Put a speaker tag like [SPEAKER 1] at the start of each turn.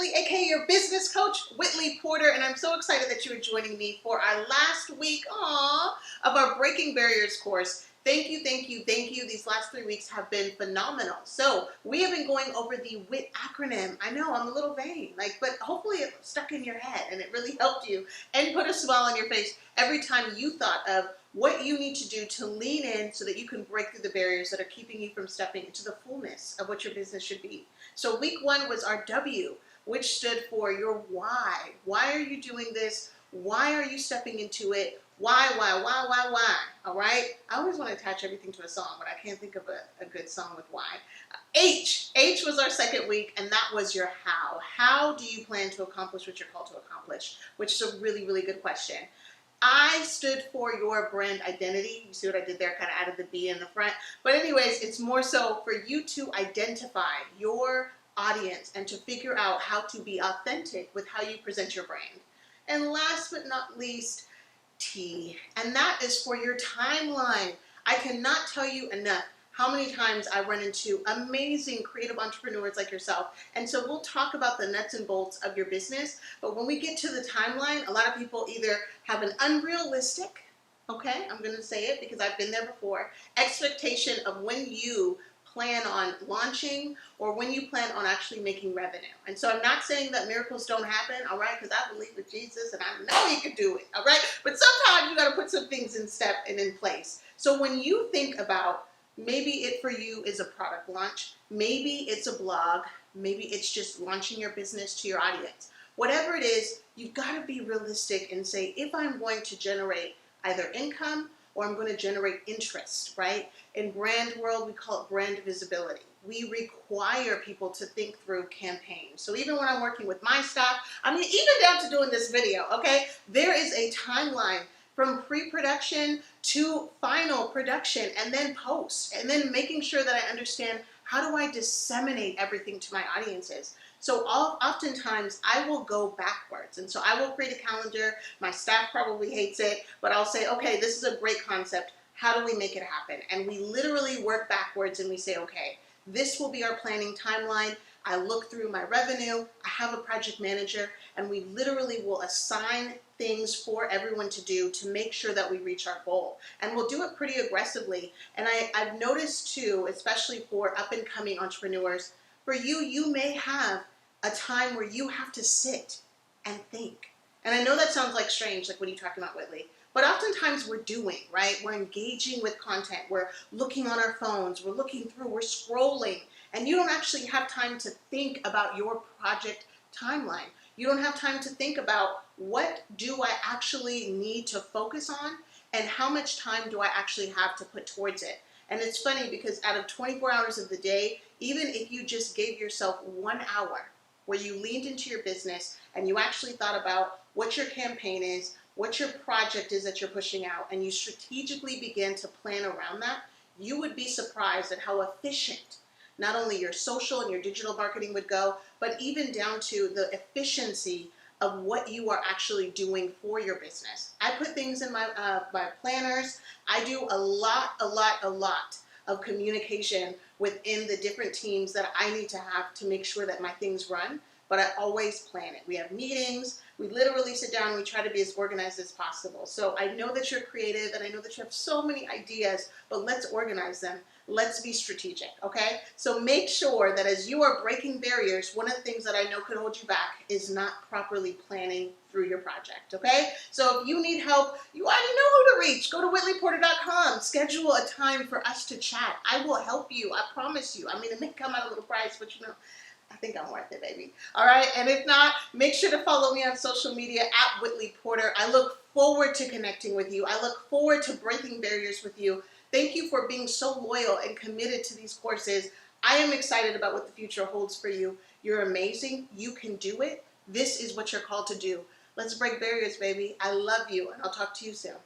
[SPEAKER 1] Whitley, aka your business coach, Whitley Porter, and I'm so excited that you are joining me for our last week of our Breaking Barriers course. Thank you, thank you, thank you. These last 3 weeks have been phenomenal. So we have been going over the WIT acronym. I know I'm a little vain, but hopefully it stuck in your head and it really helped you and put a smile on your face every time you thought of what you need to do to lean in so that you can break through the barriers that are keeping you from stepping into the fullness of what your business should be. So week 1 was our W, which stood for your why. Why are you doing this? Why are you stepping into it? Why? All right? I always want to attach everything to a song, but I can't think of a good song with why. H was our second week, and that was your how. How do you plan to accomplish what you're called to accomplish? Which is a really, really good question. I stood for your brand identity. You see what I did there? Kind of added the B in the front. But anyways, it's more so for you to identify your audience and to figure out how to be authentic with how you present your brand. And last but not least, T, and that is for your timeline. I cannot tell you enough how many times I run into amazing creative entrepreneurs like yourself. And so we'll talk about the nuts and bolts of your business. But when we get to the timeline, a lot of people either have an unrealistic, okay, I'm going to say it because I've been there before, expectation of when you plan on launching or when you plan on actually making revenue. And so I'm not saying that miracles don't happen, all right, because I believe in Jesus and I know he can do it, all right? But sometimes you got to put some things in step and in place. So when you think about maybe it for you is a product launch, maybe it's a blog, maybe it's just launching your business to your audience. Whatever it is, you've got to be realistic and say, if I'm going to generate either income or I'm going to generate interest, right? In brand world, we call it brand visibility. We require people to think through campaigns. So even when I'm working with my staff, I mean, even down to doing this video, okay, there is a timeline from pre-production to final production and then post, and then making sure that I understand how do I disseminate everything to my audiences. So oftentimes I will go backwards. And so I will create a calendar. My staff probably hates it, but I'll say, okay, this is a great concept. How do we make it happen? And we literally work backwards and we say, okay, this will be our planning timeline. I look through my revenue. I have a project manager, and we literally will assign things for everyone to do to make sure that we reach our goal. And we'll do it pretty aggressively. And I've noticed too, especially for up and coming entrepreneurs, for you, you may have a time where you have to sit and think. And I know that sounds like strange, like what are you talking about, Whitley? But oftentimes we're doing, right? We're engaging with content. We're looking on our phones. We're looking through. We're scrolling. And you don't actually have time to think about your project timeline. You don't have time to think about what do I actually need to focus on and how much time do I actually have to put towards it. And it's funny because out of 24 hours of the day, even if you just gave yourself 1 hour where you leaned into your business and you actually thought about what your campaign is, what your project is that you're pushing out, and you strategically begin to plan around that, you would be surprised at how efficient not only your social and your digital marketing would go, but even down to the efficiency of what you are actually doing for your business. I put things in my planners. I do a lot of communication within the different teams that I need to have to make sure that my things run, but I always plan it. We have meetings. We literally sit down and we try to be as organized as possible. So I know that you're creative and I know that you have so many ideas, but let's organize them. Let's be strategic, okay? So make sure that as you are breaking barriers, one of the things that I know could hold you back is not properly planning through your project, okay? So if you need help, you already know who to reach. Go to whitleyporter.com. Schedule a time for us to chat. I will help you. I promise you. I mean, it may come at a little price, but you know, I think I'm worth it, baby. All right? And if not, make sure to follow me on social media at Whitley Porter. I look forward to connecting with you. I look forward to breaking barriers with you. Thank you for being so loyal and committed to these courses. I am excited about what the future holds for you. You're amazing. You can do it. This is what you're called to do. Let's break barriers, baby. I love you, and I'll talk to you soon.